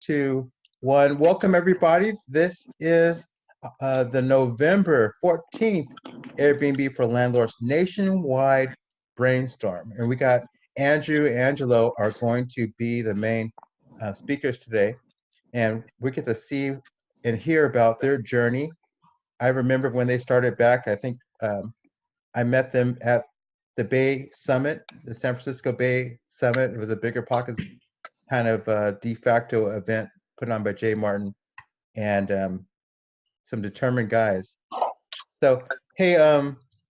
2, 1. Welcome, everybody. This is the November 14th Airbnb for Landlords nationwide brainstorm. And we got Andrew and Angelo are going to be the main speakers today. And we get to see and hear about their journey. I remember when they started back, I think I met them at the Bay Summit, the San Francisco Bay Summit. It was a Bigger Pockets kind of de facto event put on by Jay Martin and some determined guys. So, hey,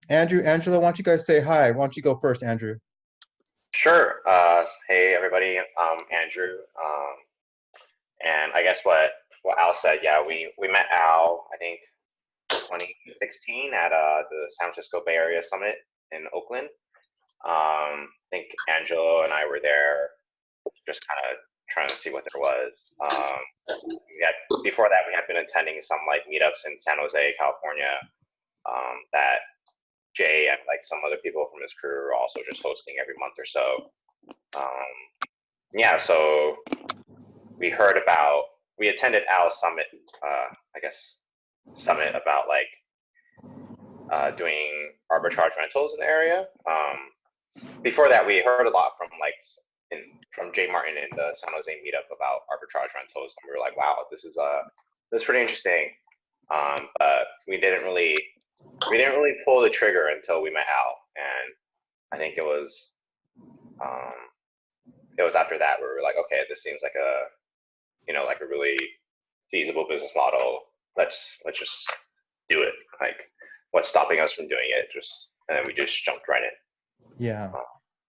Andrew, Angela, why don't you guys say hi? Why don't you go first, Andrew? Sure. Hey, everybody. Andrew. And I guess what Al said, yeah, we met Al, I think, 2016 at the San Francisco Bay Area Summit in Oakland. I think Angelo and I were there just kind of trying to see what there was. Before that, we had been attending some like meetups in San Jose, California, that Jay and like some other people from his crew were also just hosting every month or so. So we attended Al's summit, summit about like doing arbitrage rentals in the area. Before that, we heard a lot from Jay Martin in the San Jose meetup about arbitrage rentals, and we were like, wow, this is pretty interesting. But we didn't really pull the trigger until we met Al, and I think it was after that where we were like, okay, this seems like a really feasible business model. Let's just do it. Like, what's stopping us from doing it? And then we just jumped right in. Yeah.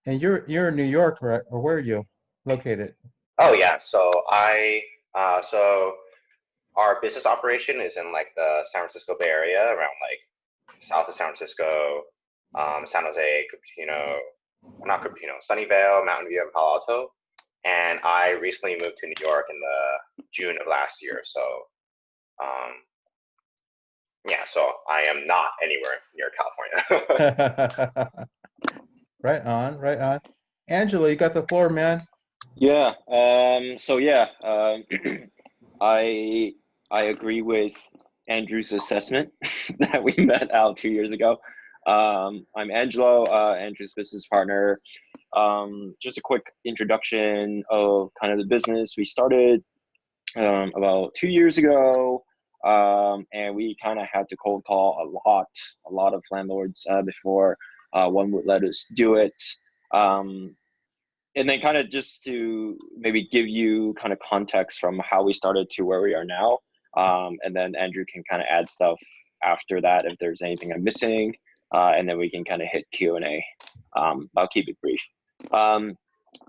And you're in New York, right? Or where are you located? Oh yeah. So so our business operation is in like the San Francisco Bay Area, around like south of San Francisco, San Jose, Sunnyvale, Mountain View, and Palo Alto. And I recently moved to New York in the June of last year. So so I am not anywhere near California. Right on, right on. Angela, you got the floor, man. Yeah. I agree with Andrew's assessment that we met Al 2 years ago. I'm Angelo, Andrew's business partner. Just a quick introduction of kind of the business. We started about 2 years ago, and we kind of had to cold call a lot of landlords before one would let us do it. And then kind of just to maybe give you kind of context from how we started to where we are now. And then Andrew can kind of add stuff after that if there's anything I'm missing. And then we can kind of hit Q&A. I'll keep it brief.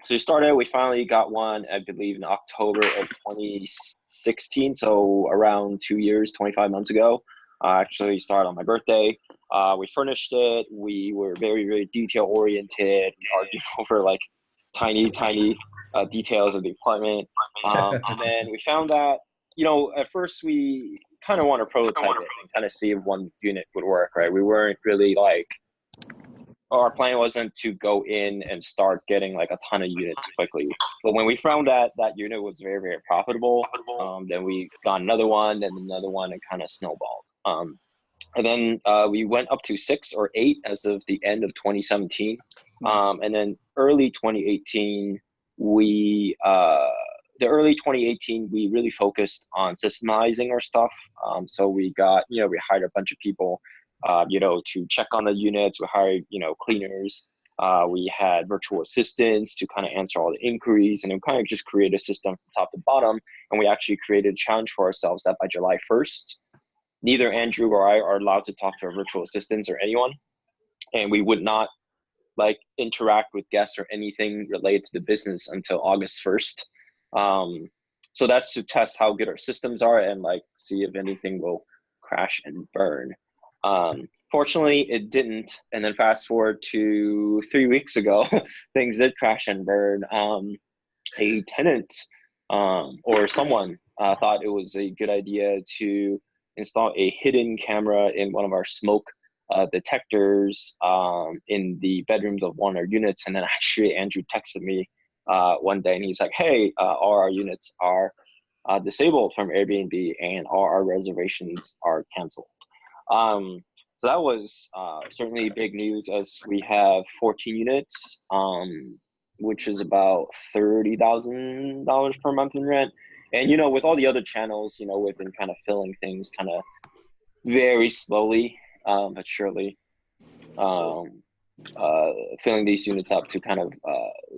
So we finally got one, I believe, in October of 2016. So around 2 years, 25 months ago. Actually started on my birthday. We furnished it. We were very, very detail oriented. We argued over like tiny details of the apartment. And then we found that, at first we kind of want to prototype it and kind of see if one unit would work, right? We weren't really our plan wasn't to go in and start getting like a ton of units quickly. But when we found that unit was very, very profitable, then we got another one and another one, and kind of snowballed. And then we went up to 6 or 8 as of the end of 2017. And then early 2018, we really focused on systemizing our stuff. So we got, we hired a bunch of people, to check on the units. We hired, cleaners. We had virtual assistants to kind of answer all the inquiries, and we kind of just create a system from top to bottom. And we actually created a challenge for ourselves that by July 1st, neither Andrew or I are allowed to talk to our virtual assistants or anyone. And we would not interact with guests or anything related to the business until August 1st. So that's to test how good our systems are and see if anything will crash and burn. Fortunately, it didn't. And then fast forward to 3 weeks ago, things did crash and burn. A tenant or someone thought it was a good idea to install a hidden camera in one of our smoke detectors in the bedrooms of one of our units. And then actually Andrew texted me one day and he's like, hey, all our units are disabled from Airbnb, and all our reservations are canceled. So that was certainly big news, as we have 14 units, which is about $30,000 per month in rent. And, you know, with all the other channels, you know, we've been kind of filling things kind of very slowly, but surely, filling these units up to kind of,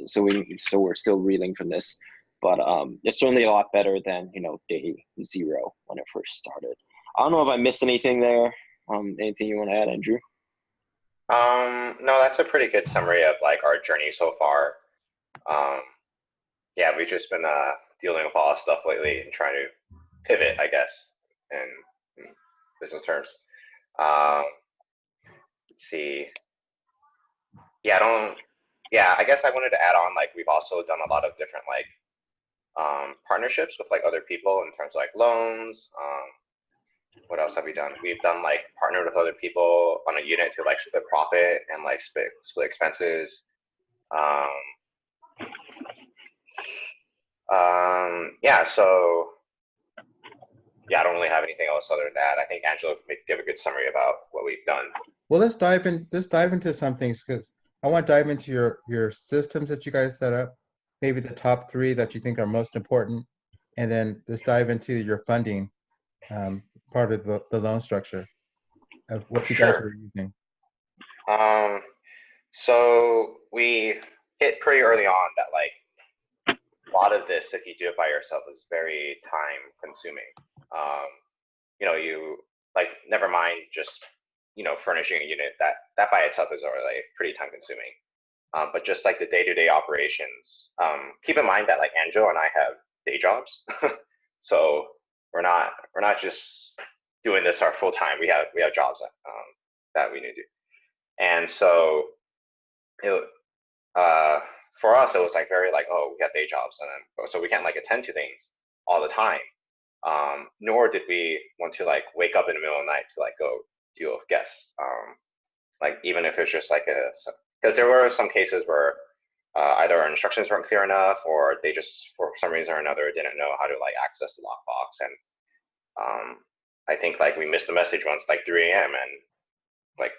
so we're still reeling from this. But it's certainly a lot better than, you know, day 0 when it first started. I don't know if I missed anything there. Anything you want to add, Andrew? No, that's a pretty good summary of like our journey so far. Yeah, we've just been dealing with a lot of stuff lately and trying to pivot, I guess, in business terms. Let's see. Yeah, I guess I wanted to add on, like, we've also done a lot of different like partnerships with like other people in terms of like loans. What else have we done? We've done like partnered with other people on a unit to like split profit and like split expenses. Yeah, so yeah, I don't really have anything else other than that. I think Angela may give a good summary about what we've done. Well, let's dive into some things, because I want to dive into your systems that you guys set up, maybe the top 3 that you think are most important, and then let's dive into your funding part of the loan structure of what you guys Sure. were using. So we hit pretty early on that like a lot of this, if you do it by yourself, is very time consuming. You know, you like, never mind just, you know, furnishing a unit, that by itself is already like pretty time consuming. But just like the day-to-day operations, keep in mind that like Angelo and I have day jobs. So we're not just doing this our full time. We have jobs that we need to do. And so it, for us, it was like very like, oh, we got day jobs, and then so we can't like attend to things all the time. Nor did we want to like wake up in the middle of the night to like go deal with guests. Like even if it's just like because there were some cases where either our instructions weren't clear enough, or they just for some reason or another didn't know how to like access the lockbox. And I think like we missed the message once like 3 a.m. and like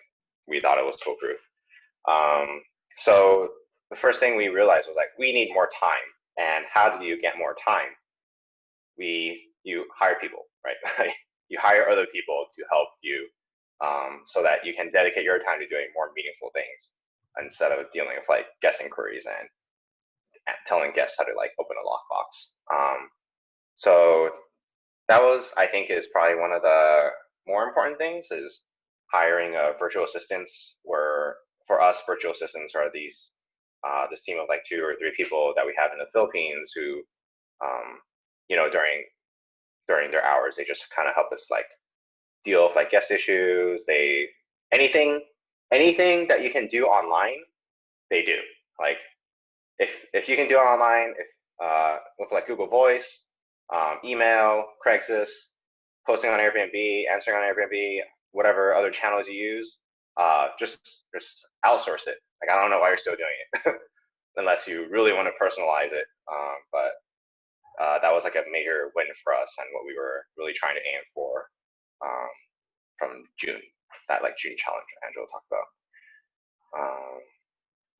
we thought it was foolproof. So the first thing we realized was like, we need more time. And how do you get more time? You hire people, right? You hire other people to help you, so that you can dedicate your time to doing more meaningful things instead of dealing with like guest inquiries and telling guests how to like open a lockbox. So that was, I think, is probably one of the more important things, is hiring virtual assistants. Where for us, virtual assistants are this team of like 2 or 3 people that we have in the Philippines who, you know, during their hours, they just kind of help us like deal with like guest issues. Anything that you can do online, they do. Like if you can do it online, with like Google Voice, email, Craigslist, posting on Airbnb, answering on Airbnb, whatever other channels you use, just outsource it. Like, I don't know why you're still doing it unless you really want to personalize it. But that was like a major win for us, and what we were really trying to aim for from June, that like June challenge Angela talked about.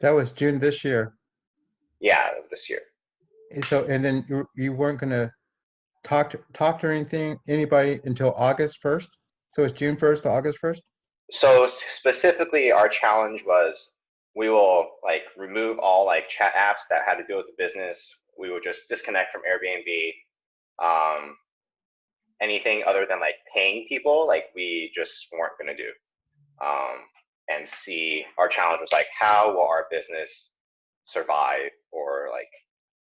That was June this year. Yeah, this year. So, and then you weren't going to talk to anybody until August 1st. So it's June 1st to August 1st. So specifically, our challenge was, we will like remove all like chat apps that had to do with the business. We would just disconnect from Airbnb. Anything other than like paying people, like we just weren't going to do. And see, our challenge was like, how will our business survive, or like,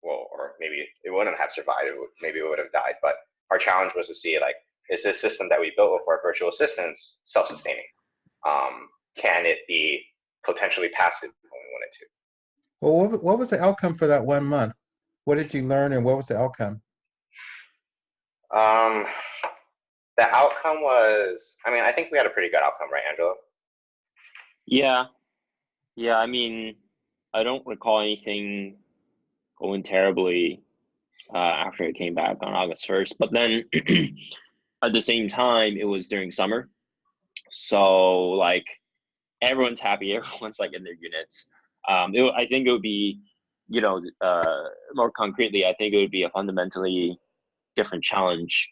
well, or maybe it wouldn't have survived. Maybe it would have died. But our challenge was to see like, is this system that we built with our virtual assistants self-sustaining? Can it be potentially passive when we want it to? Well, what was the outcome for that 1 month? What did you learn, and what was the outcome? The outcome was, I mean, I think we had a pretty good outcome, right, Angelo? Yeah. I mean, I don't recall anything going terribly after it came back on August 1st. But then at the same time, it was during summer. So like everyone's happy, everyone's like in their units. I think it would be, more concretely, I think it would be a fundamentally different challenge.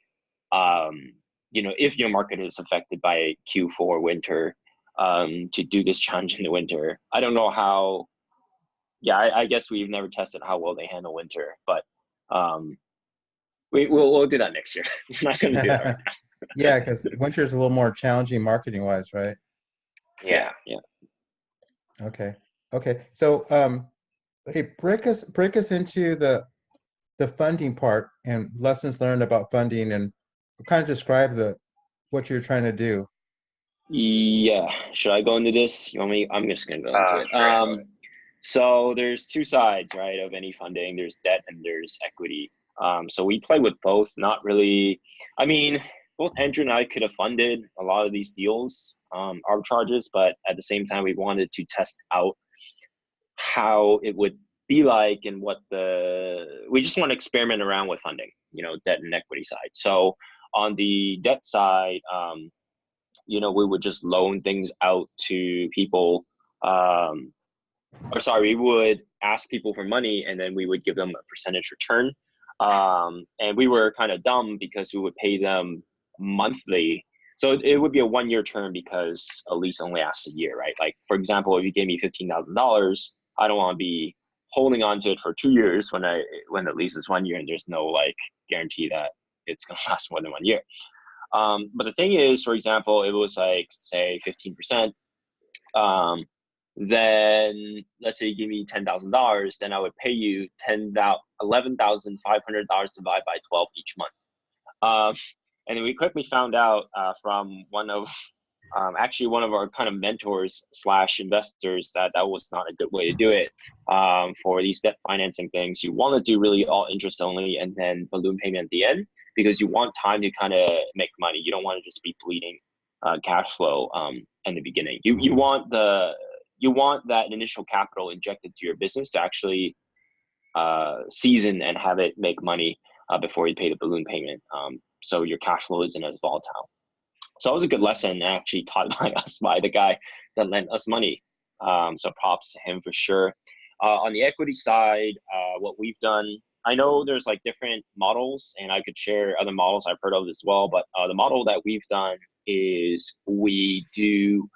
If your market is affected by Q4 winter, to do this challenge in the winter. I don't know how. Yeah, I guess we've never tested how well they handle winter, but we'll do that next year. We're not going to do that right now. Yeah, because winter is a little more challenging marketing wise, right? Yeah. Okay. So hey, break us into the funding part and lessons learned about funding, and kind of describe what you're trying to do. Yeah. Should I go into this? You want me? I'm just going to go into it. Sure. So there's two sides, right, of any funding. There's debt and there's equity. So we play with both. Not really. I mean, both Andrew and I could have funded a lot of these deals, arbitrages, but at the same time, we wanted to test out how it would be like and we just want to experiment around with funding, debt and equity side. So on the debt side, we would just loan things out to people. We would ask people for money and then we would give them a percentage return. And we were kind of dumb because we would pay them monthly. So it would be a 1 year term because a lease only lasts a year, right? Like, for example, if you gave me $15,000, I don't want to be holding on to it for 2 years when the lease is 1 year and there's no like guarantee that it's going to last more than 1 year. But the thing is, for example, it was like, say 15%. Then let's say you give me $10,000, then I would pay you $11,500 divided by 12 each month. And then we quickly found out from one of our kind of mentors / investors that was not a good way to do it. For these debt financing things, you want to do really all interest only and then balloon payment at the end, because you want time to kind of make money. You don't want to just be bleeding cash flow in the beginning. You want that initial capital injected to your business to actually season and have it make money before you pay the balloon payment. So your cash flow isn't as volatile. So that was a good lesson actually taught by the guy that lent us money. So props to him for sure. On the equity side, what we've done, I know there's like different models and I could share other models I've heard of as well, but the model that we've done is we do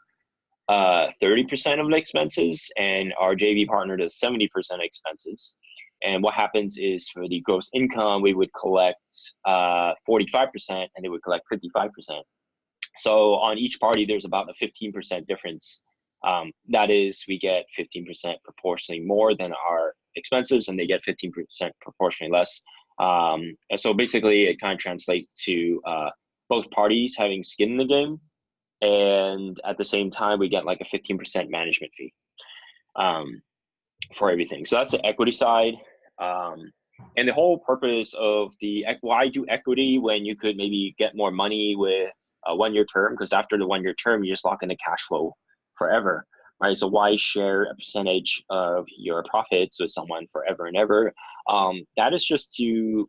30% of the expenses and our JV partner does 70% expenses. And what happens is for the gross income, we would collect 45% and they would collect 55%. So on each party, there's about a 15% difference. That is, we get 15% proportionally more than our expenses and they get 15% proportionally less. And so basically it kind of translates to both parties having skin in the game. And at the same time, we get like a 15% management fee for everything. So that's the equity side. And the whole purpose of why do equity when you could maybe get more money with a 1 year term? Because after the 1 year term, you just lock in the cash flow forever, right? So why share a percentage of your profits with someone forever and ever? That is just to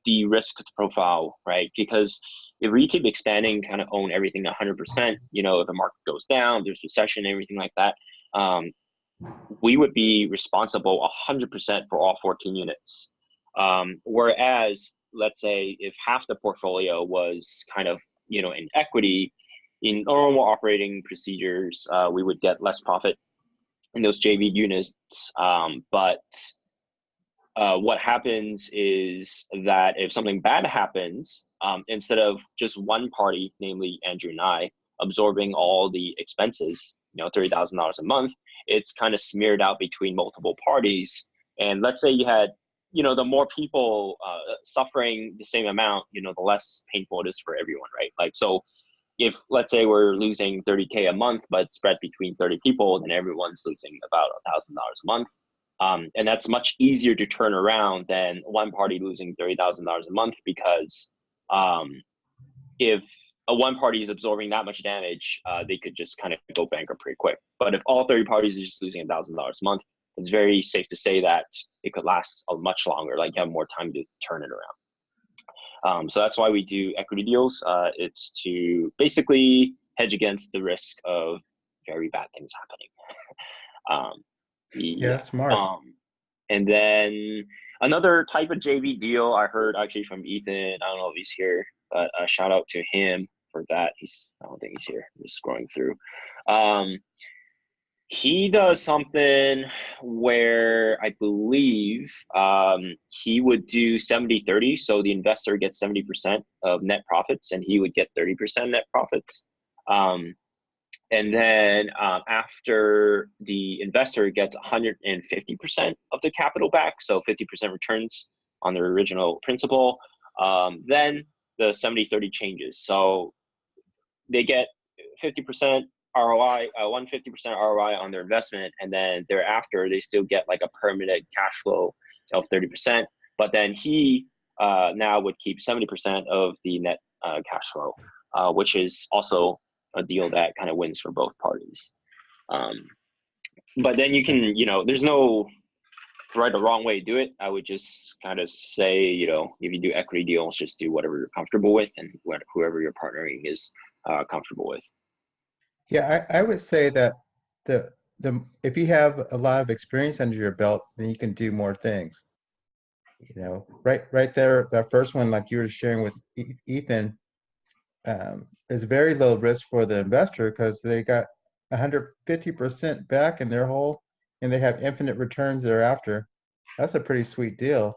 de-risk the profile, right? Because if we keep expanding, kind of own everything 100%, if the market goes down, there's recession, everything like that, we would be responsible 100% for all 14 units. Whereas, let's say if half the portfolio was kind of, in equity, in normal operating procedures, we would get less profit in those JV units. But what happens is that if something bad happens, instead of just one party, namely Andrew and I, absorbing all the expenses, $30,000 a month, it's kind of smeared out between multiple parties. And let's say you had, the more people suffering the same amount, the less painful it is for everyone, right? Like, so if let's say we're losing 30K a month, but spread between 30 people, then everyone's losing about $1,000 a month. And that's much easier to turn around than one party losing $30,000 a month, because if one party is absorbing that much damage, they could just kind of go bankrupt pretty quick. But if all 30 parties are just losing $1,000 a month, it's very safe to say that it could last a much longer. Like you have more time to turn it around. So that's why we do equity deals. It's to basically hedge against the risk of very bad things happening. Yeah, smart. And then another type of JV deal I heard actually from Ethan. I don't know if he's here, but a shout out to him for that. I don't think he's here. I'm just scrolling through. He does something where I believe he would do 70-30. So the investor gets 70% of net profits and he would get 30% net profits. And then after the investor gets 150% of the capital back, so 50% returns on their original principal, then the 70-30 changes. So they get 50% ROI, 150% ROI on their investment, and then thereafter they still get like a permanent cash flow of 30%. But then he now would keep 70% of the net cash flow, which is also a deal that kind of wins for both parties. But then you can, there's no right or wrong way to do it. I would just kind of say, if you do equity deals, just do whatever you're comfortable with and whoever you're partnering is comfortable with. Yeah, I would say that the if you have a lot of experience under your belt, then you can do more things. Right there, that first one, like you were sharing with Ethan, is very low risk for the investor because they got 150% back in their whole, and they have infinite returns thereafter. That's a pretty sweet deal.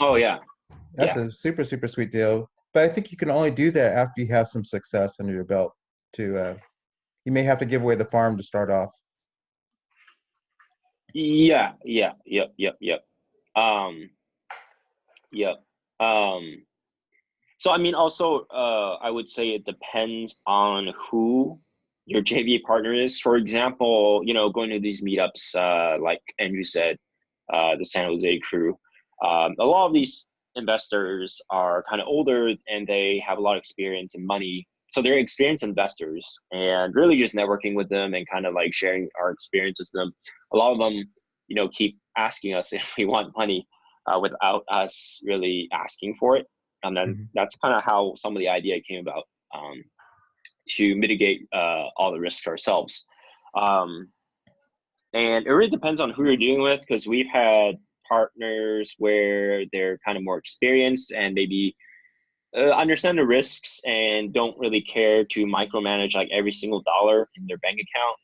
Oh yeah. That's a super, super sweet deal. But I think you can only do that after you have some success under your belt. You may have to give away the farm to start off. Yep. So I mean, also, I would say it depends on who your JV partner is. For example, going to these meetups, like Andrew said, the San Jose crew, a lot of these investors are kind of older and they have a lot of experience and money. So they're experienced investors, and really just networking with them and kind of like sharing our experience with them. A lot of them, keep asking us if we want money without us really asking for it. And then that's kind of how some of the idea came about, to mitigate all the risks ourselves. And it really depends on who you're dealing with, because we've had partners where they're kind of more experienced and maybe understand the risks and don't really care to micromanage like every single dollar in their bank account.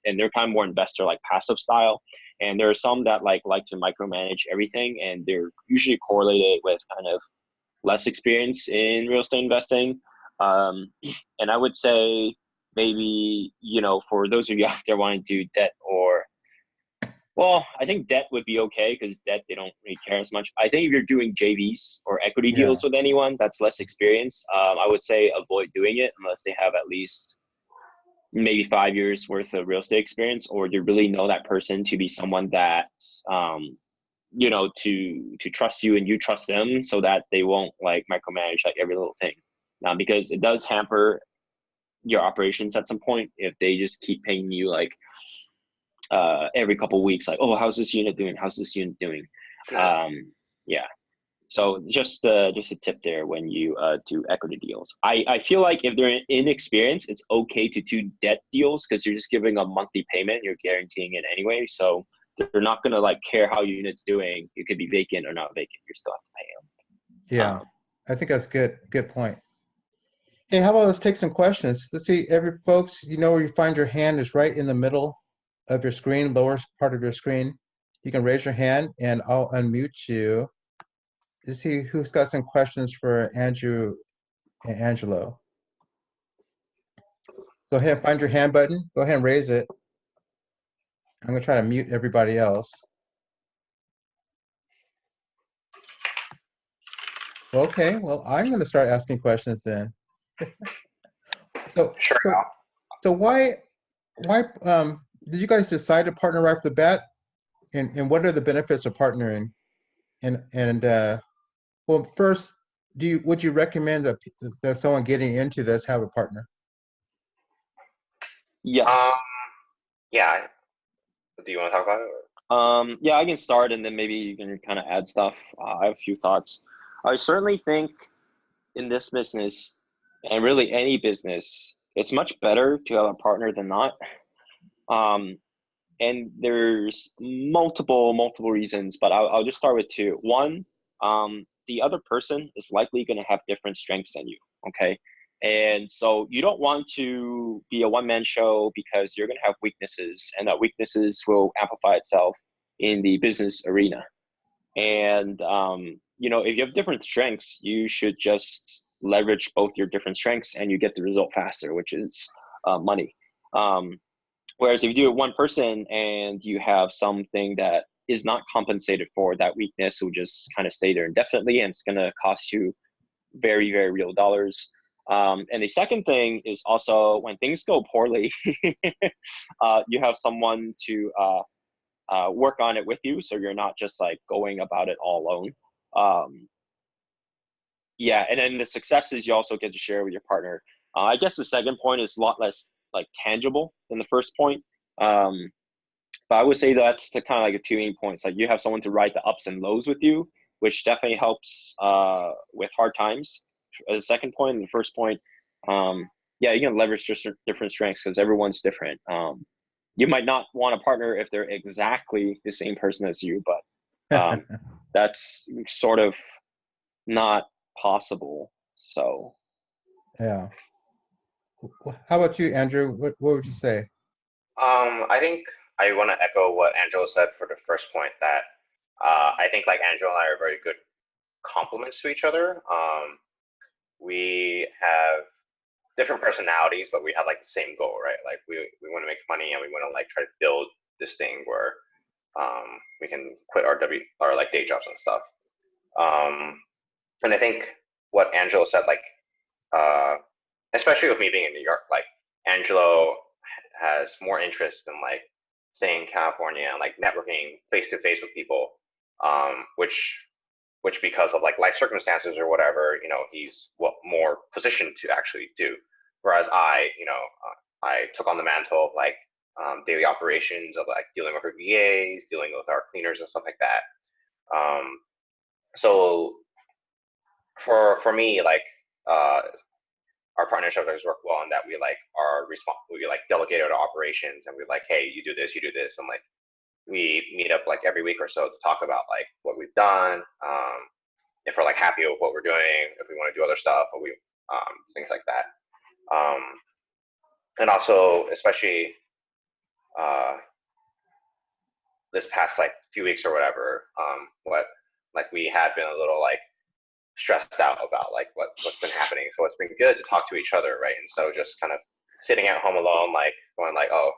And they're kind of more investor like passive style. And there are some that like to micromanage everything, and they're usually correlated with kind of less experience in real estate investing. And I would say maybe, for those of you out there wanting to do debt I think debt would be okay, because debt, they don't really care as much. I think if you're doing JVs or equity deals with anyone that's less experienced, I would say avoid doing it unless they have at least maybe 5 years worth of real estate experience, or you really know that person to be someone that, to trust you and you trust them, so that they won't like micromanage like every little thing. Because it does hamper your operations at some point if they just keep paying you like every couple of weeks, like, oh, how's this unit doing? Yeah. So just a tip there when you do equity deals. I feel like if they're inexperienced, it's okay to do debt deals, because you're just giving a monthly payment. You're guaranteeing it anyway. So they're not going to like care how your unit's doing. It could be vacant or not vacant. You still have to pay them. Yeah, I think that's good. Good point. Hey, how about let's take some questions. Let's see, folks, where you find your hand is right in the middle of your screen, lower part of your screen. You can raise your hand and I'll unmute you to see who's got some questions for Andrew and Angelo. Go ahead and find your hand button. Go ahead and raise it. I'm gonna try to mute everybody else. Okay, well, I'm gonna start asking questions then. So why did you guys decide to partner right off the bat? And what are the benefits of partnering? Well, first, would you recommend that someone getting into this have a partner? Yes. Yeah. Do you want to talk about it? Or? Yeah, I can start and then maybe you can kind of add stuff. I have a few thoughts. I certainly think in this business, and really any business, it's much better to have a partner than not. Um, and there's multiple reasons, but I'll just start with two. One, the other person is likely going to have different strengths than you. Okay. And so you don't want to be a one-man show because you're going to have weaknesses, and that weaknesses will amplify itself in the business arena. And if you have different strengths, you should just leverage both your different strengths and you get the result faster, which is money. Whereas if you do it one person and you have something that is not compensated for, that weakness will just kind of stay there indefinitely, and it's going to cost you very, very real dollars. And the second thing is also when things go poorly, you have someone to work on it with you, so you're not just like going about it all alone. And then the successes you also get to share with your partner. I guess the second point is a lot less like tangible than the first point. But I would say that's the kind of like a two main points. Like you have someone to ride the ups and lows with you, which definitely helps with hard times. As a second point, and the first point, you can leverage just different strengths because everyone's different. You might not want a partner if they're exactly the same person as you, but that's sort of not possible. So Yeah. How about you, Andrew? What would you say? I think I want to echo what Angelo said for the first point, that I think like Angelo and I are very good complements to each other. We have different personalities, but we have like the same goal, right? Like we want to make money and we want to like try to build this thing where we can quit our like day jobs and stuff. And I think what Angelo said, like especially with me being in New York, like Angelo has more interest in like staying in California and like networking face to face with people, which because of like life circumstances or whatever, he's more positioned to actually do. Whereas I took on the mantle of like daily operations of like dealing with our VAs, dealing with our cleaners and stuff like that. So for me, like our partnership has worked well in that we like we like delegated our operations and we're like, hey, you do this, and like we meet up like every week or so to talk about like what we've done, if we're like happy with what we're doing, if we want to do other stuff, or things like that. And also, especially this past like few weeks or whatever, we had been a little like stressed out about like what's been happening. So it's been good to talk to each other, right? Instead of just kind of sitting at home alone, like going like, oh,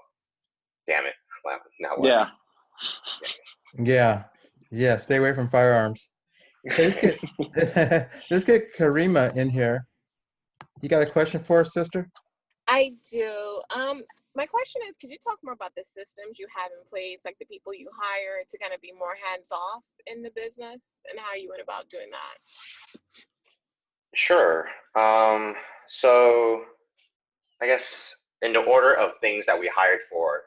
damn it, now what? Yeah. Stay away from firearms. Hey, let's get Karima in here. You got a question for us, sister? I do. My question is, could you talk more about the systems you have in place, like the people you hire to kind of be more hands-off in the business, and how you went about doing that? Sure. So I guess in the order of things that we hired for,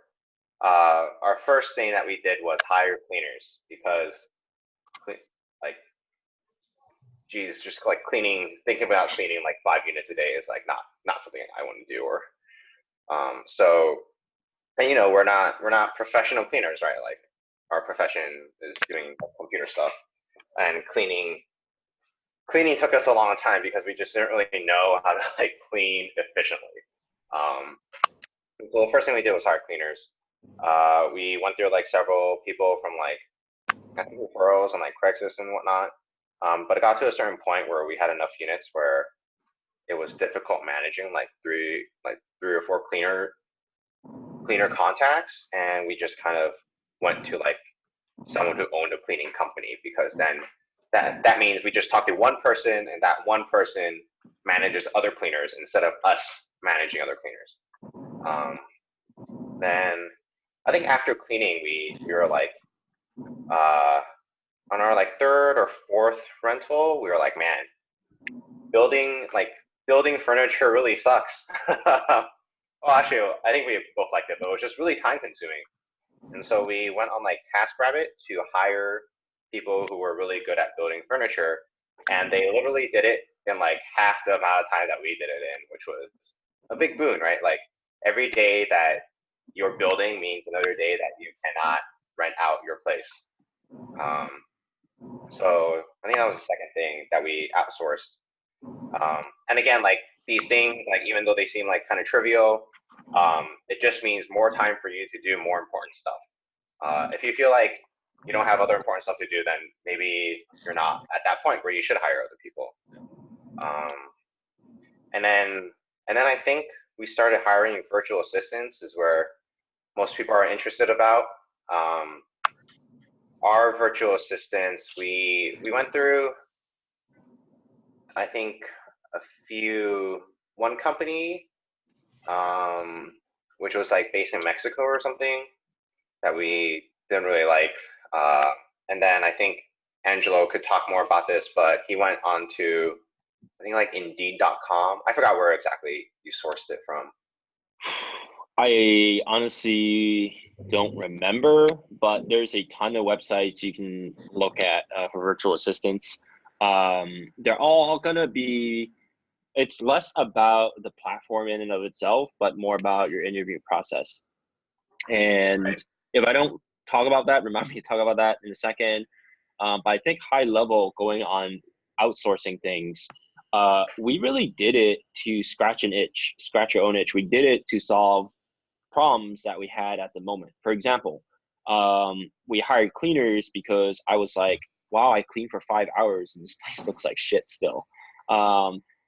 our first thing that we did was hire cleaners, because like, geez, just like thinking about cleaning like 5 units a day is like not something I want to do. Or and we're not professional cleaners, right? Like our profession is doing computer stuff, and cleaning took us a long time because we just didn't really know how to like clean efficiently. So the first thing we did was hire cleaners. We went through like several people from like I think referrals and like Craigslist and whatnot. But it got to a certain point where we had enough units where it was difficult managing like three or four cleaner contacts, and we just kind of went to like someone who owned a cleaning company, because then that means we just talk to one person and that one person manages other cleaners instead of us managing other cleaners. Then I think after cleaning we were like on our like third or fourth rental, we were like, man, building furniture really sucks. Well, actually, I think we both liked it, but it was just really time consuming. And so we went on like TaskRabbit to hire people who were really good at building furniture. And they literally did it in like half the amount of time that we did it in, which was a big boon, right? Like every day that you're building means another day that you cannot rent out your place. So I think that was the second thing that we outsourced. And again, like these things, like even though they seem like kind of trivial, it just means more time for you to do more important stuff. If you feel like you don't have other important stuff to do, then maybe you're not at that point where you should hire other people. And then I think we started hiring virtual assistants, is where most people are interested about. Our virtual assistants, we went through, I think, one company, which was like based in Mexico or something, that we didn't really like. And then I think Angelo could talk more about this, but he went on to, I think like Indeed.com. I forgot where exactly you sourced it from. I honestly don't remember, but there's a ton of websites you can look at for virtual assistants. They're all gonna be, it's less about the platform in and of itself, but more about your interview process. And Right. if I don't talk about that, remind me to talk about that in a second. But I think high level, going on outsourcing things, we really did it to scratch your own itch. We did it to solve problems that we had at the moment. For example, we hired cleaners because I was like, wow, I cleaned for 5 hours and this place looks like shit still.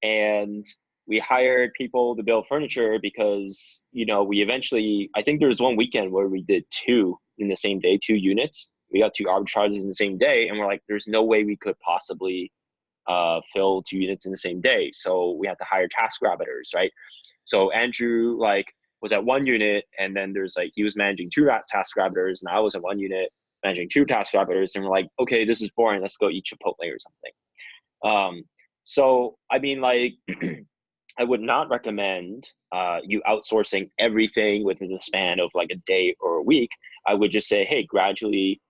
And we hired people to build furniture because, we eventually, I think there was one weekend where we did 2 in the same day, 2 units. We got 2 arbitrages in the same day, and we're like, there's no way we could possibly fill 2 units in the same day. So we had to hire TaskRabbiters, right? So Andrew was at 1 unit, and then there's he was managing 2 TaskRabbiters, and I was at 1 unit managing 2 TaskRabbiters, and we're like, okay, this is boring. Let's go eat Chipotle or something. So I mean, I would not recommend you outsourcing everything within the span of a day or a week. I would just say, hey, gradually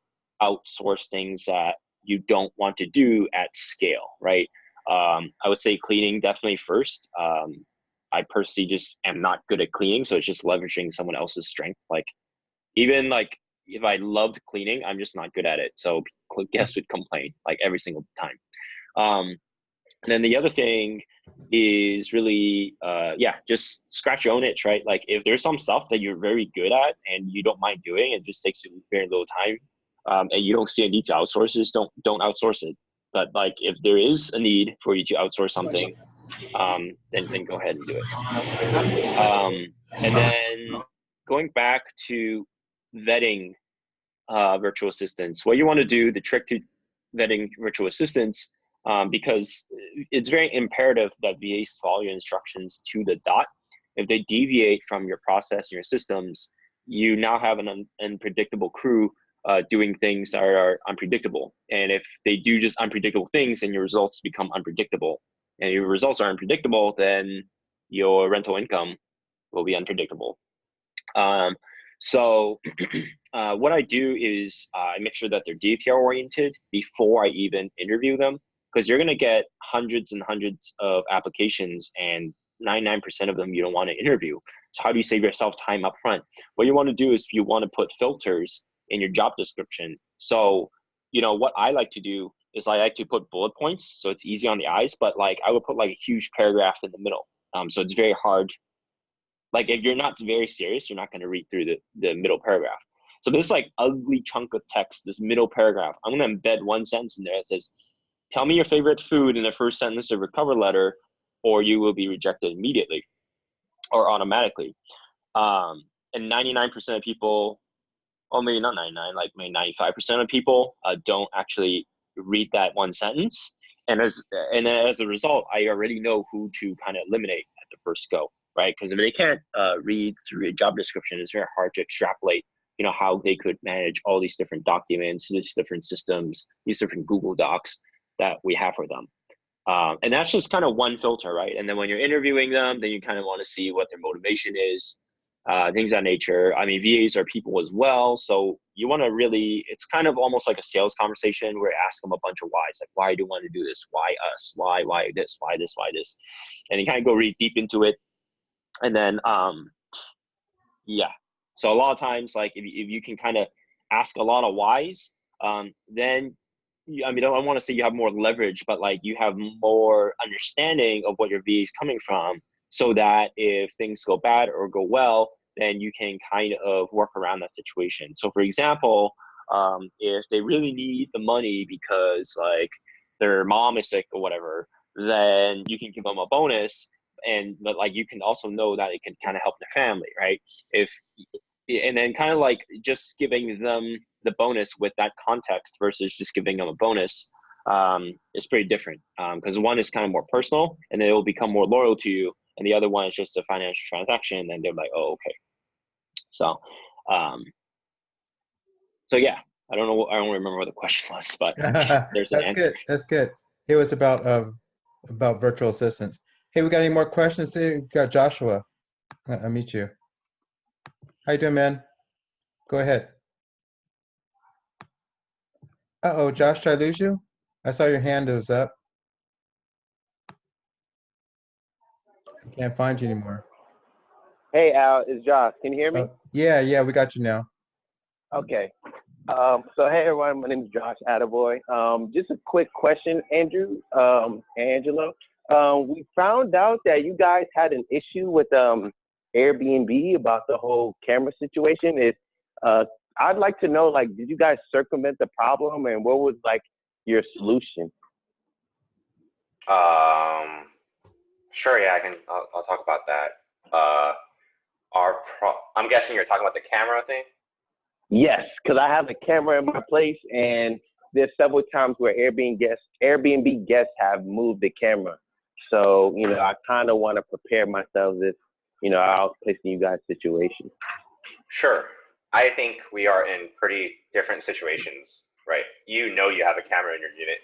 outsource things that you don't want to do at scale, right? I would say cleaning definitely first. I personally just am not good at cleaning, so it's just leveraging someone else's strength. Even if I loved cleaning, I'm just not good at it. So guests would complain every single time. And then the other thing is really, just scratch your own itch, right? If there's some stuff that you're very good at and you don't mind doing, it just takes you very little time, and you don't see a need to outsource it, don't outsource it. But if there is a need for you to outsource something, then go ahead and do it. And then going back to vetting virtual assistants, what you want to do, the trick to vetting virtual assistants, because it's very imperative that VAs follow your instructions to the dot. If they deviate from your process and your systems, you now have an unpredictable crew doing things that are unpredictable. And if they do just unpredictable things, then your results become unpredictable. And your results are unpredictable, then your rental income will be unpredictable. So what I do is I make sure that they're detail oriented before I even interview them, because you're going to get hundreds and hundreds of applications, and 99% of them you don't want to interview. So how do you save yourself time up front? What you want to do is you want to put filters in your job description. So, what I like to do is I like to put bullet points, so it's easy on the eyes, but I would put a huge paragraph in the middle. So it's very hard. If you're not very serious, you're not going to read through the middle paragraph. So this ugly chunk of text, this middle paragraph, I'm going to embed one sentence in there that says, tell me your favorite food in the first sentence of your cover letter, or you will be rejected immediately or automatically. And 99% of people, or maybe not 99, maybe 95% of people don't actually read that one sentence. And then as a result, I already know who to kind of eliminate at the first go, right? Because if they can't read through a job description, it's very hard to extrapolate, how they could manage all these different documents, these different systems, these different Google Docs that we have for them. And that's just kind of one filter, right? And then when you're interviewing them, then you kind of want to see what their motivation is. things of that nature. I mean, VAs are people as well. So you want to really, it's kind of almost like a sales conversation where you ask them a bunch of whys, like, why do you want to do this? Why us? Why this? Why this? Why this? And you kind of go really deep into it. And then, yeah. So a lot of times, like if you can kind of ask a lot of whys, then I mean, I don't want to say you have more leverage, but like you have more understanding of what your VA is coming from, so that if things go bad or go well, then you can kind of work around that situation. So for example, if they really need the money because like their mom is sick or whatever, then you can give them a bonus, but like you can also know that it can kind of help the family, right? And then kind of like just giving them the bonus with that context versus just giving them a bonus is pretty different, because one is kind of more personal and they will become more loyal to you, and the other one is just a financial transaction and they're like, oh, okay. So so yeah, I don't remember what the question was, but there's an answer. That's good. It was about virtual assistants. Hey, we got any more questions? Hey, we got Joshua. I'll meet you. How you doing, man? Go ahead. Uh-oh, Josh, did I lose you? I saw your hand was up. I can't find you anymore. Hey, Al, it's Josh. Can you hear me? Yeah, we got you now. Okay. So, hey, everyone. My name is Josh Attaboy. Just a quick question, Andrew, Angelo. We found out that you guys had an issue with Airbnb about the whole camera situation. I'd like to know, like, did you guys circumvent the problem, and what was like your solution? Sure, yeah, I'll talk about that. I'm guessing you're talking about the camera thing? Yes, because I have a camera in my place, and there's several times where Airbnb guests have moved the camera. So, I kind of want to prepare myself if, I was placed in you guys' situation. Sure. I think we are in pretty different situations, right? You have a camera in your unit.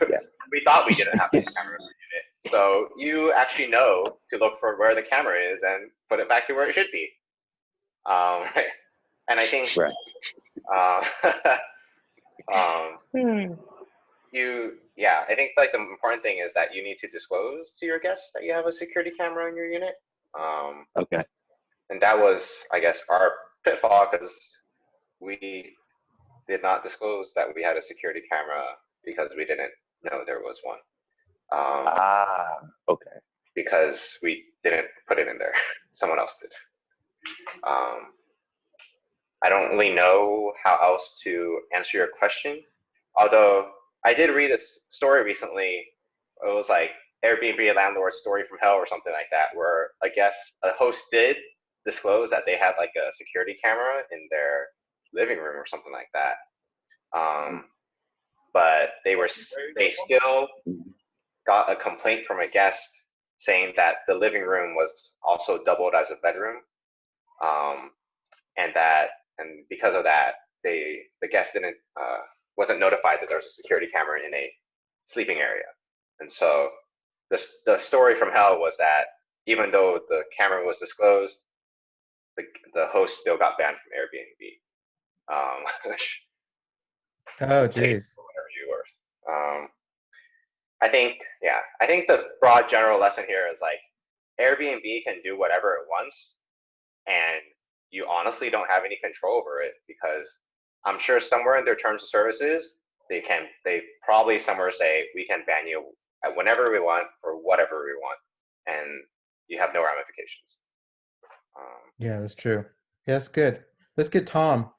Yeah. We thought we didn't have a camera in your unit. So you actually know to look for where the camera is and put it back to where it should be. And I think right. I think like the important thing is that you need to disclose to your guests that you have a security camera in your unit. Okay. And that was, I guess, our pitfall, because we did not disclose that we had a security camera because we didn't know there was one. Okay. Because we didn't put it in there. Someone else did. I don't really know how else to answer your question. Although I did read a story recently. It was like Airbnb Landlord story from hell or something like that, where I guess a host did disclose that they had like a security camera in their living room or something like that. But they still got a complaint from a guest saying that the living room was also doubled as a bedroom, and because of that, the guest wasn't notified that there was a security camera in a sleeping area. And so the story from hell was that even though the camera was disclosed, the host still got banned from Airbnb. Oh, geez. Whatever you were. I think the broad general lesson here is like Airbnb can do whatever it wants, and you honestly don't have any control over it, because I'm sure somewhere in their terms of services, they probably somewhere say we can ban you at whenever we want for whatever we want, and you have no ramifications. Yeah, that's true. Yeah, that's good. Let's get Tom.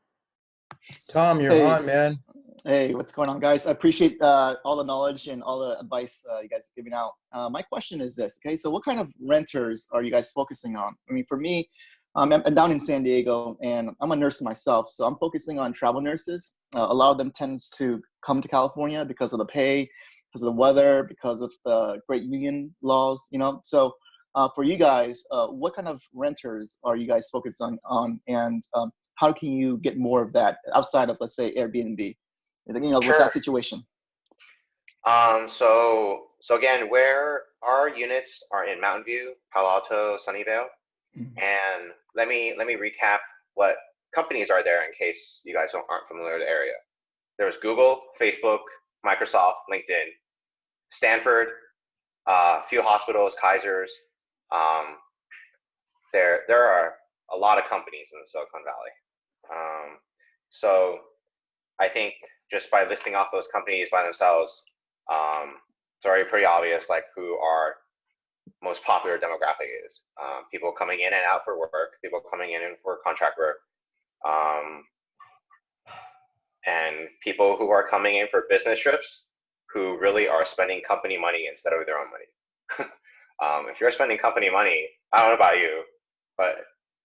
Tom, you're Hey. on, man. Hey, what's going on, guys? I appreciate all the knowledge and all the advice you guys are giving out. My question is this, okay? So what kind of renters are you guys focusing on? I mean, for me, I'm down in San Diego, and I'm a nurse myself, so I'm focusing on travel nurses. A lot of them tends to come to California because of the pay, because of the weather, because of the great union laws, So for you guys, what kind of renters are you guys focused on and how can you get more of that outside of, let's say, Airbnb? Sure. With that situation. So again, where our units are in Mountain View, Palo Alto, Sunnyvale, and let me recap what companies are there in case you guys aren't familiar with the area. There's Google, Facebook, Microsoft, LinkedIn, Stanford, a few hospitals, Kaisers. There are a lot of companies in the Silicon Valley. So I think just by listing off those companies by themselves, it's already pretty obvious like who our most popular demographic is. People coming in and out for work, people coming in and for contract work, and people who are coming in for business trips who really are spending company money instead of their own money. If you're spending company money, I don't know about you, but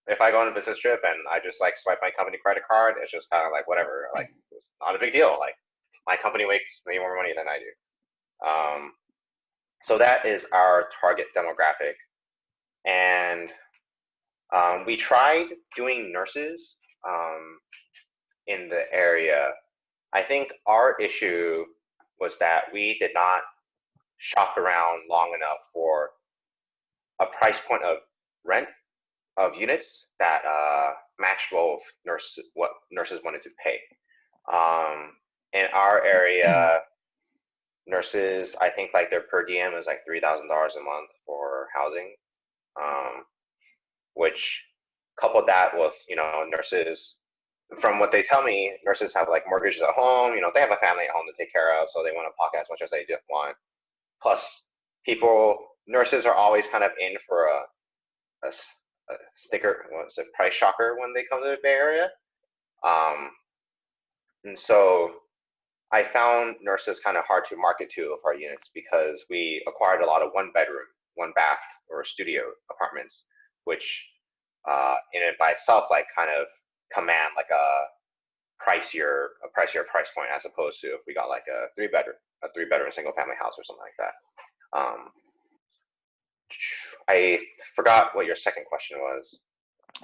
if I go on a business trip and I just like swipe my company credit card, it's just kind of like whatever, like it's not a big deal. Like my company makes way more money than I do. So that is our target demographic. And we tried doing nurses in the area. I think our issue was that we did not shop around long enough for a price point of rent of units that matched what nurses wanted to pay. In our area, nurses, I think like their per diem is like $3,000 a month for housing, which coupled that with, nurses, from what they tell me, nurses have like mortgages at home, they have a family at home to take care of, so they want to pocket as much as they want. Plus, nurses are always kind of in for a sticker, what's it, price shocker when they come to the Bay Area. And so I found nurses kind of hard to market to of our units because we acquired a lot of 1 bedroom, 1 bath or studio apartments, which in and by itself like kind of command like a pricier price point as opposed to if we got like a 3 bedroom single family house or something like that. I forgot what your second question was.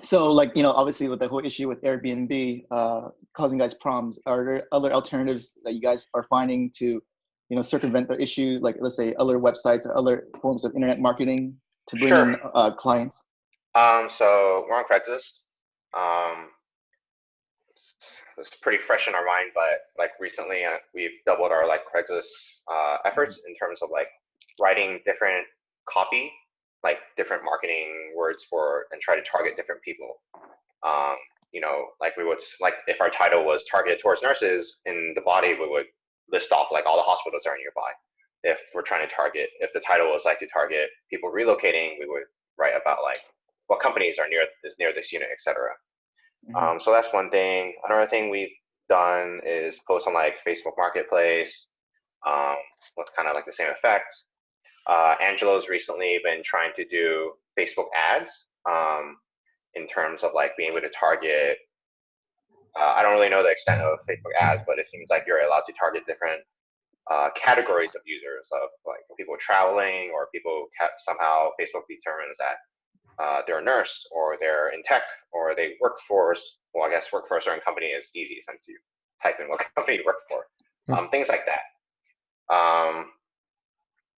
So like, obviously with the whole issue with Airbnb causing guys problems, are there other alternatives that you guys are finding to, circumvent the issue? Like let's say other websites or other forms of internet marketing to bring in clients? So we're on Craigslist. It's pretty fresh in our mind, but like recently we've doubled our like Craigslist efforts in terms of like writing different copy, like different marketing words and try to target different people. Like we would, like if our title was targeted towards nurses, in the body we would list off like all the hospitals that are nearby. If we're trying to target, if the title was like to target people relocating, we would write about like what companies are near this unit, etc. So that's one thing. Another thing we've done is post on like Facebook Marketplace with kind of like the same effect. Angelo's recently been trying to do Facebook ads in terms of like being able to target. I don't really know the extent of Facebook ads, but it seems like you're allowed to target different categories of users, of like people traveling or people somehow Facebook determines that they're a nurse or they're in tech or they work for, well, I guess work for a certain company is easy since you type in what company you work for. Things like that.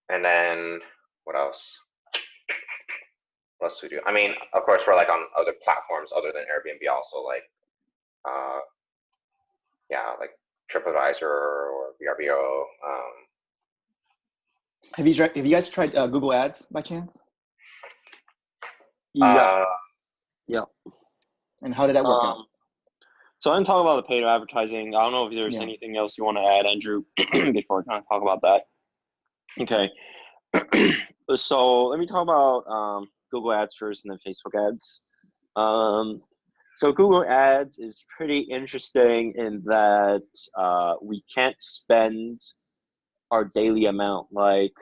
And then what else? What else do we do? I mean, of course, we're like on other platforms other than Airbnb also, like like TripAdvisor or VRBO. Have you guys tried Google Ads by chance? Yeah. And how did that work out? So I didn't talk about the paid advertising. I don't know if there's anything else you want to add, Andrew, before I kind of talk about that. Okay. So let me talk about Google Ads first and then Facebook ads. So Google Ads is pretty interesting in that we can't spend our daily amount. Like,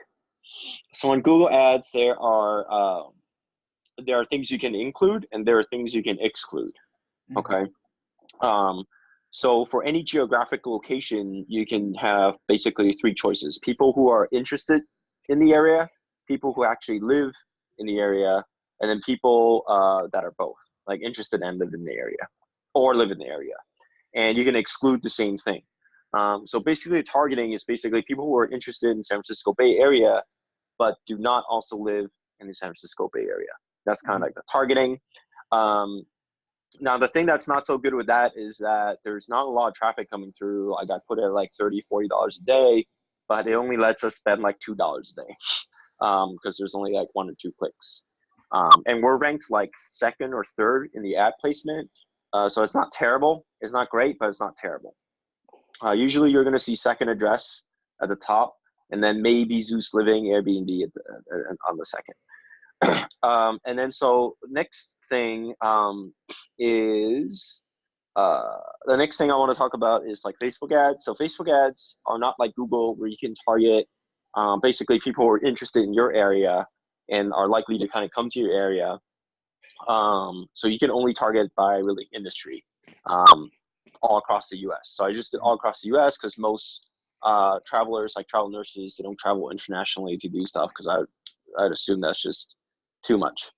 so on Google Ads, there are things you can include and there are things you can exclude. Okay. So for any geographic location, you can have basically 3 choices: people who are interested in the area, people who actually live in the area, and then people that are both, like interested and live in the area or live in the area. And you can exclude the same thing. So basically targeting is basically people who are interested in San Francisco Bay Area, but do not also live in the San Francisco Bay Area. That's kind of like the targeting. Now, the thing that's not so good with that is that there's not a lot of traffic coming through. I got put at like $30, $40 a day, but it only lets us spend like $2 a day because there's only like 1 or 2 clicks. And we're ranked like 2nd or 3rd in the ad placement. So it's not terrible. It's not great, but it's not terrible. Usually you're going to see second address at the top, and then maybe Zeus Living, Airbnb on the second. And then so next thing is the next thing I want to talk about is like Facebook ads. So Facebook ads are not like Google where you can target basically people who are interested in your area and are likely to kind of come to your area. So you can only target by really industry all across the US. So I just did all across the US because most travelers, like travel nurses, they don't travel internationally to do stuff because I'd assume that's just too much.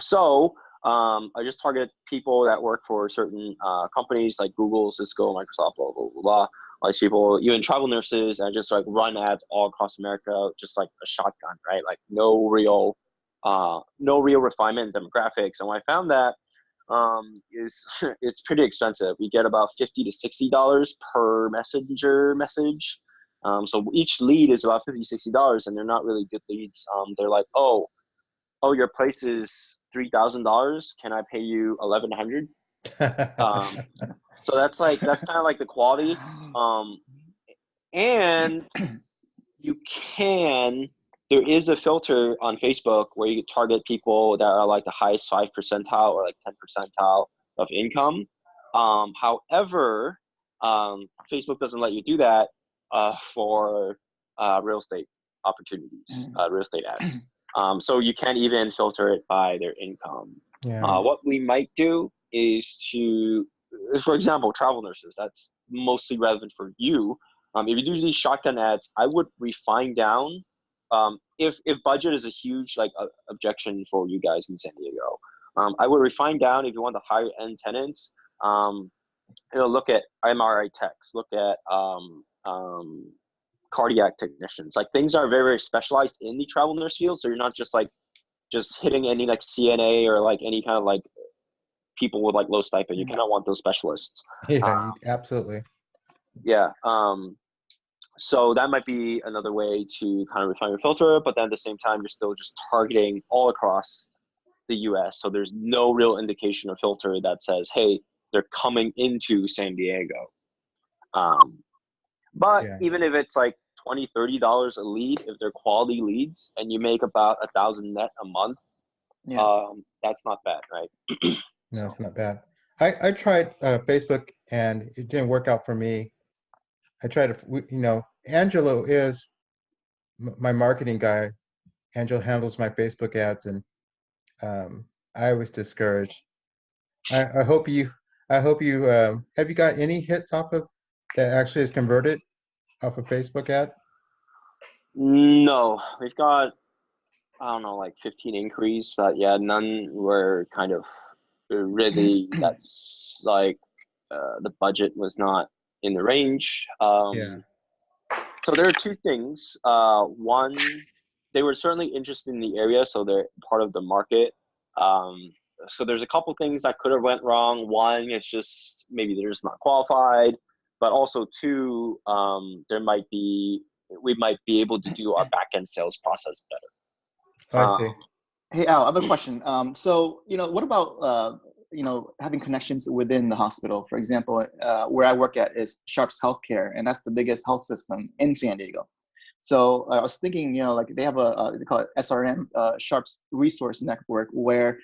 So I just target people that work for certain companies like Google, Cisco, Microsoft, blah, blah, blah, blah. All these people, even travel nurses, and just like run ads all across America, just like a shotgun, right? Like no real refinement in demographics. And when I found that is it's pretty expensive. We get about $50 to $60 per messenger message. So each lead is about $50, $60, and they're not really good leads. They're like, oh, your place is $3,000. Can I pay you $1,100? So that's kind of like the quality. And there is a filter on Facebook where you target people that are like the highest 5 percentile or like 10 percentile of income. However, Facebook doesn't let you do that for real estate opportunities, real estate ads. So you can't even filter it by their income. Yeah. What we might do is for example, travel nurses, that's mostly relevant for you. If you do these shotgun ads, I would refine down. If budget is a huge objection for you guys in San Diego, I would refine down if you want the higher end tenants. Look at MRI techs, look at cardiac technicians. Like things are very, very specialized in the travel nurse field, so you're not just hitting any like CNA or like any kind of like people with like low stipend. You kind of want those specialists. Yeah, absolutely. Yeah. So that might be another way to kind of refine your filter, but then at the same time, you're still just targeting all across the US. So there's no real indication or filter that says, hey, they're coming into San Diego. But even if it's like $20, $30 a lead, if they're quality leads and you make about 1,000 net a month, that's not bad, right? No, it's not bad. I tried Facebook and it didn't work out for me. I tried to, Angelo is my marketing guy. Angelo handles my Facebook ads, and I was discouraged. I hope you have you got any hits off of that actually is converted off a Facebook ad? No, we've got, I don't know, like 15 inquiries, but yeah, none were kind of really, that's like the budget was not in the range. So there are 2 things. One, they were certainly interested in the area, so they're part of the market. So there's a couple things that could have went wrong. One, it's just maybe they're just not qualified, but also 2, we might be able to do our back end sales process better. I see. Hey Al, I have a question. So what about having connections within the hospital? For example, where I work at is Sharps Healthcare, and that's the biggest health system in San Diego. So I was thinking, like they have they call it SRM, Sharps Resource Network, where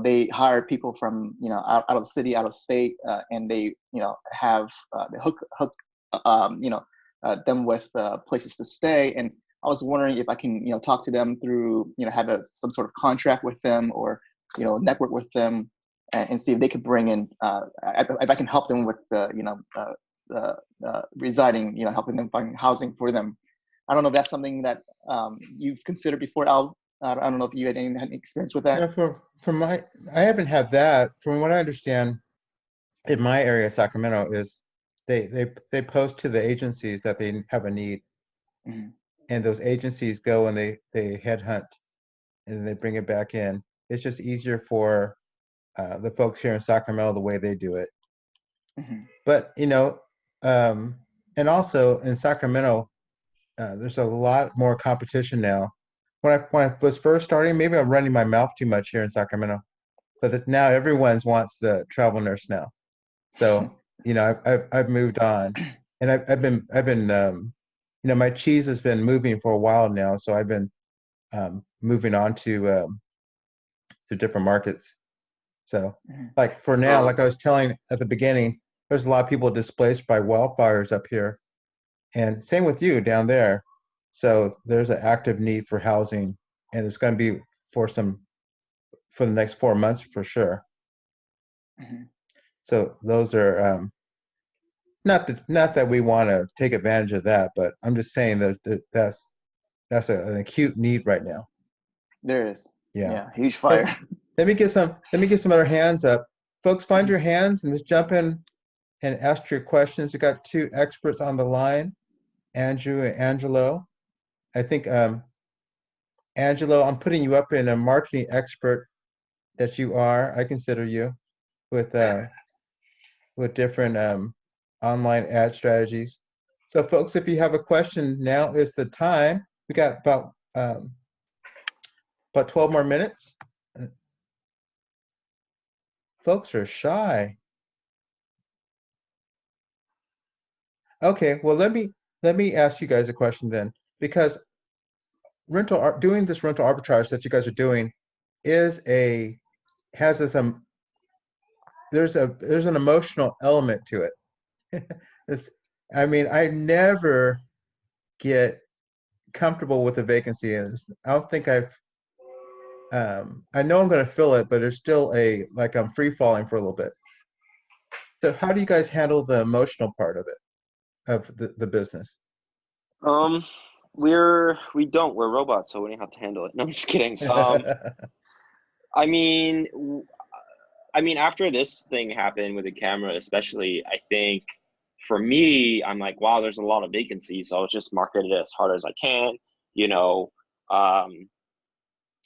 they hire people from out of city, out of state, and they have they hook them with places to stay. And I was wondering if I can talk to them through have some sort of contract with them, or network with them, and see if they could bring in if I can help them with residing, helping them find housing for them. I don't know if that's something that you've considered before, Al. I don't know if you had any experience with that. Yeah, I haven't had that. From what I understand, in my area, Sacramento, is they post to the agencies that they have a need, and those agencies go and they headhunt, and they bring it back in. It's just easier for the folks here in Sacramento the way they do it. Mhm. But and also in Sacramento, there's a lot more competition now. When I was first starting, maybe I'm running my mouth too much here in Sacramento, but now everyone wants the travel nurse now. So I've moved on, and I've been my cheese has been moving for a while now, so I've been moving on to different markets. So like for now, like I was telling at the beginning, there's a lot of people displaced by wildfires up here, and same with you down there. So there's an active need for housing, and it's going to be for the next 4 months for sure. Mhm. So those are not that we want to take advantage of that, but I'm just saying that's an acute need right now. There is. Yeah. Yeah, huge fire. Let me get some other hands up. Folks, find your hands and just jump in and ask your questions. We got two experts on the line, Andrew and Angelo. I think Angelo, I'm putting you up in a marketing expert that you are. I consider you with different online ad strategies. So folks, if you have a question, now is the time. We got about 12 more minutes. Folks are shy. Okay, well let me ask you guys a question then, because doing this rental arbitrage that you guys are doing is has this there's an emotional element to it. It's, I mean, I never get comfortable with a vacancy, and I don't think I know I'm going to fill it, but there's still like I'm free falling for a little bit. So how do you guys handle the emotional part of it, of the business? We're robots, so we don't have to handle it. No, I'm just kidding. I mean, after this thing happened with the camera, especially, I think for me, I'm like, wow, there's a lot of vacancies. So I'll just market it as hard as I can.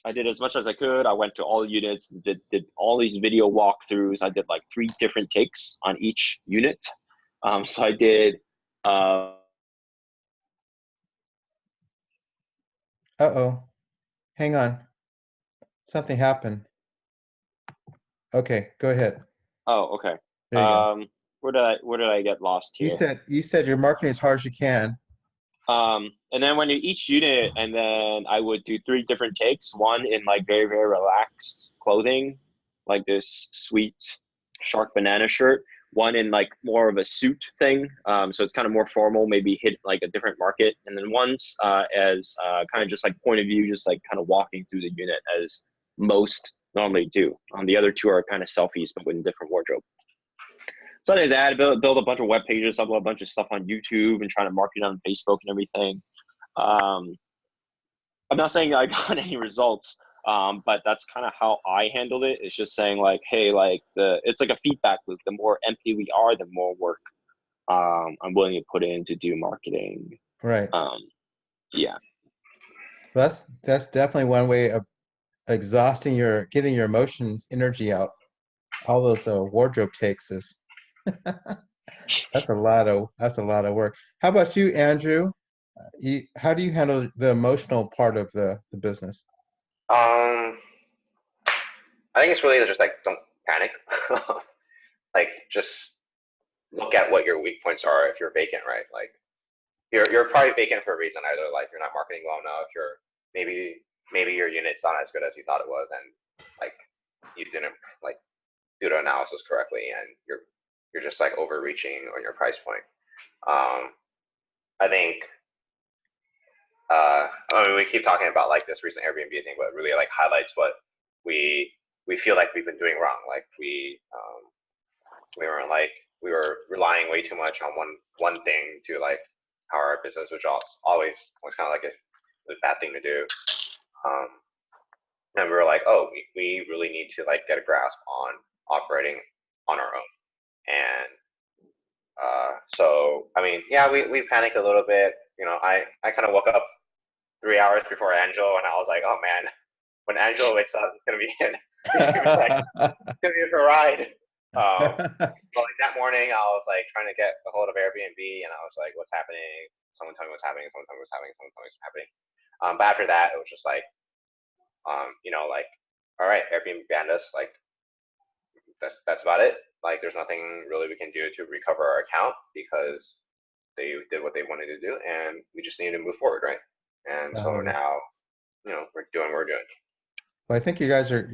I did as much as I could. I went to all units, did all these video walkthroughs. I did like 3 different takes on each unit. So I did. Uh-oh, hang on. Something happened. Okay, go ahead. Oh, okay. There you go. Where did I get lost You here? said you're marketing as hard as you can. And then when each unit, and then I would do 3 different takes. One in like very, very relaxed clothing, like this sweet shark banana shirt. One in like more of a suit thing, so it's kind of more formal, maybe hit like a different market. And then one's as kind of just like point of view, just like kind of walking through the unit as most normally do. The other 2 are kind of selfies, but with a different wardrobe. So I did that, build a bunch of web pages, upload a bunch of stuff on YouTube, and trying to market on Facebook and everything. I'm not saying I got any results, but that's kind of how I handled it. It's just saying like, hey, like it's like a feedback loop. The more empty we are, the more work I'm willing to put in to do marketing. Right. Yeah. That's definitely one way of getting your emotions energy out. All those wardrobe takes is that's a lot of work. How about you, Andrew? How do you handle the emotional part of the business? I think it's really just like don't panic. Like just look at what your weak points are if you're vacant, right? Like you're probably vacant for a reason. Either like you're not marketing well enough, maybe your unit's not as good as you thought it was, and like you didn't like do the analysis correctly, and you're just like overreaching on your price point. I think I mean, we keep talking about like this recent Airbnb thing, but it really like highlights what we feel like we've been doing wrong. Like we were relying way too much on one thing to like power our business, which always kind of like a bad thing to do. And we were like, oh, we really need to like get a grasp on operating on our own. And so I mean, yeah, we panicked a little bit. I kind of woke up 3 hours before Angelo, and I was like, oh man, when Angela wakes up, it's gonna be it's gonna be a ride. But like that morning, I was like trying to get a hold of Airbnb, and I was like, "What's happening? Someone tell me what's happening. Someone tell me what's happening. Someone tell me what's happening." But after that, it was just like, like, all right, Airbnb banned us. Like, that's about it. Like, there's nothing really we can do to recover our account because they did what they wanted to do, and we just need to move forward, right? And so now, we're doing what we're doing. Well, I think you guys are,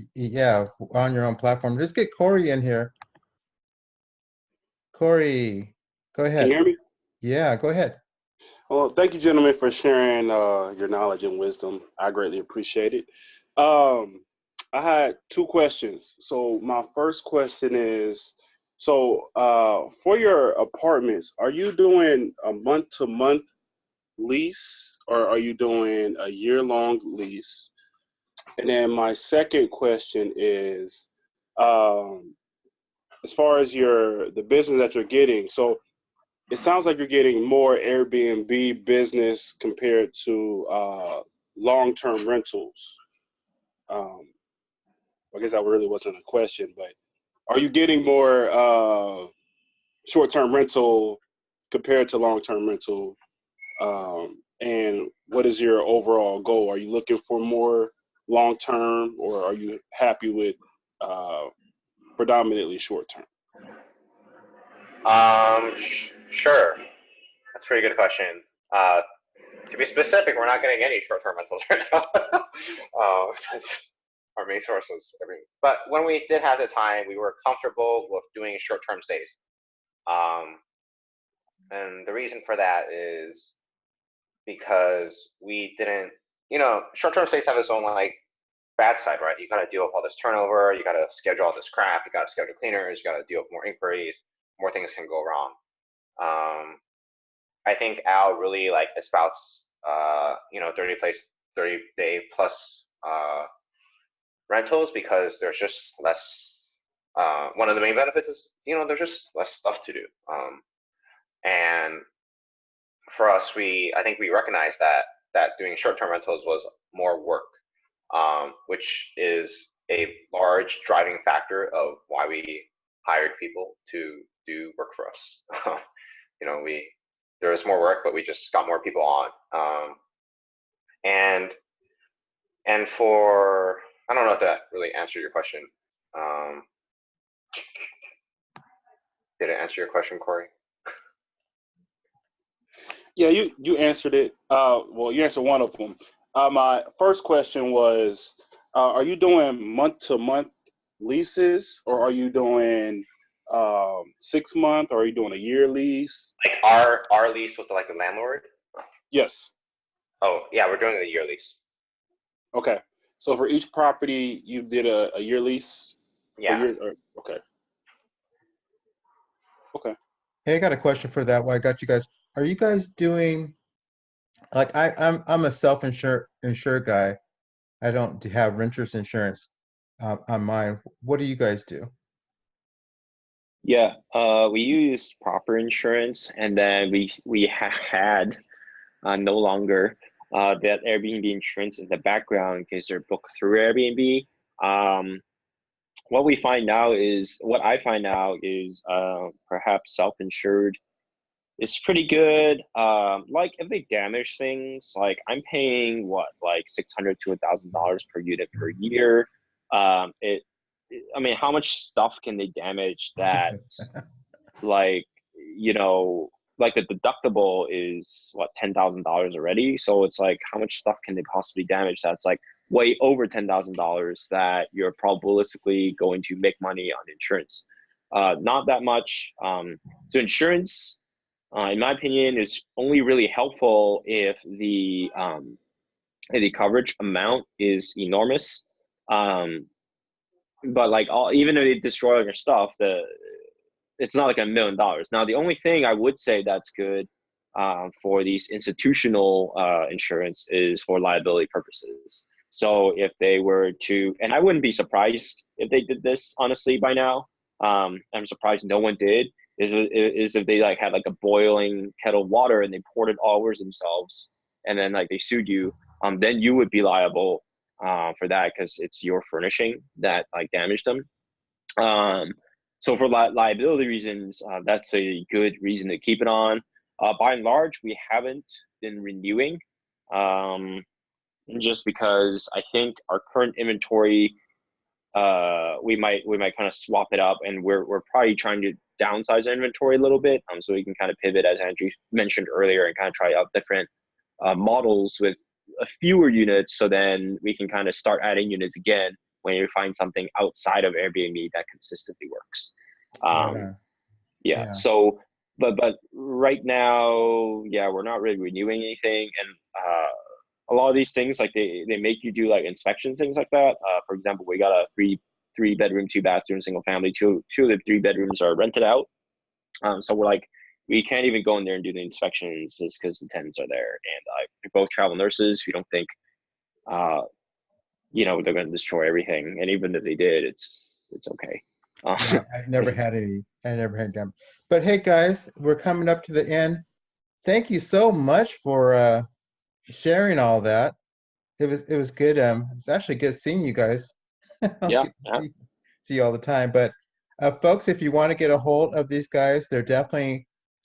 on your own platform. Just get Corey in here. Corey, go ahead. Can you hear me? Yeah, go ahead. Well, thank you, gentlemen, for sharing your knowledge and wisdom. I greatly appreciate it. I had two questions. So my first question is, for your apartments, are you doing a month-to-month lease or are you doing a year-long lease? And then my second question is, as far as the business that you're getting, so it sounds like you're getting more Airbnb business compared to long-term rentals. I guess that really wasn't a question, but are you getting more short-term rental compared to long-term rental? And what is your overall goal? Are you looking for more long-term, or are you happy with predominantly short-term? Sure. That's a pretty good question. To be specific, we're not getting any short-term rentals right now. Since our main source was everything. But when we did have the time, we were comfortable with doing short-term stays. And the reason for that is because we didn't, short-term stays have its own like bad side, right? You got to deal with all this turnover, you got to schedule all this crap, you got to schedule cleaners, you got to deal with more inquiries, more things can go wrong. I think Al really like espouts 30-day plus rentals because there's just less. One of the main benefits is there's just less stuff to do. And for us, I think we recognized that doing short-term rentals was more work, which is a large driving factor of why we hired people to do work for us. There was more work, but we just got more people on. And for, I don't know if that really answered your question. Did it answer your question, Corey? Yeah, you answered it. Well, you answered one of them. My first question was, are you doing month-to-month leases, or are you doing 6 month, or are you doing a year lease? Like our lease with like the landlord? Yes. Oh yeah, we're doing a year lease. Okay. So for each property, you did a year lease? Yeah. Okay. Okay. Hey, I got a question for that. Why I got you guys. Are you guys doing, like, I'm a self-insured guy. I don't have renter's insurance on mine. What do you guys do? Yeah, we used proper insurance, and then we had no longer that Airbnb insurance in the background because they're booked through Airbnb. What I find now is perhaps self-insured is pretty good. Like if they damage things, like I'm paying like $600 to $1,000 per unit per year. I mean, how much stuff can they damage that, like, like the deductible is what, $10,000 already? So it's like, how much stuff can they possibly damage that's like way over $10,000 that you're probabilistically going to make money on insurance? Not that much. So insurance, in my opinion, is only really helpful if the coverage amount is enormous. But like even if they destroy all your stuff, it's not like $1 million. Now, the only thing I would say that's good for these institutional insurance is for liability purposes. So if they were to, and I wouldn't be surprised if they did this, honestly, by now. I'm surprised no one did. Is if they like had like a boiling kettle of water and they poured it all over themselves, and then like they sued you, then you would be liable for that because it's your furnishing that like damaged them. So for liability reasons, that's a good reason to keep it on. By and large, we haven't been renewing, just because I think our current inventory, we might kind of swap it up, and we're probably trying to downsize our inventory a little bit, so we can kind of pivot, as Andrew mentioned earlier, and kind of try out different models with fewer units, so then we can kind of start adding units again when you find something outside of Airbnb that consistently works. So but right now, we're not really renewing anything, and a lot of these things, like they make you do like inspections, things like that. For example, we got a three bedroom, 2-bathroom, single family. Two of the 3 bedrooms are rented out. So we're like, we can't even go in there and do the inspections just because the tenants are there, and they're both travel nurses. We don't think, they're going to destroy everything, and even if they did, it's okay. Yeah, I've never had any. I never had them. But hey, guys, we're coming up to the end. Thank you so much for sharing all that. It was good. It's actually good seeing you guys. Yeah. See you all the time. But folks, if you want to get a hold of these guys, they're definitely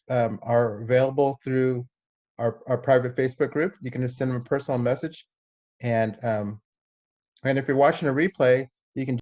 are available through our private Facebook group. You can just send them a personal message, and if you're watching a replay, you can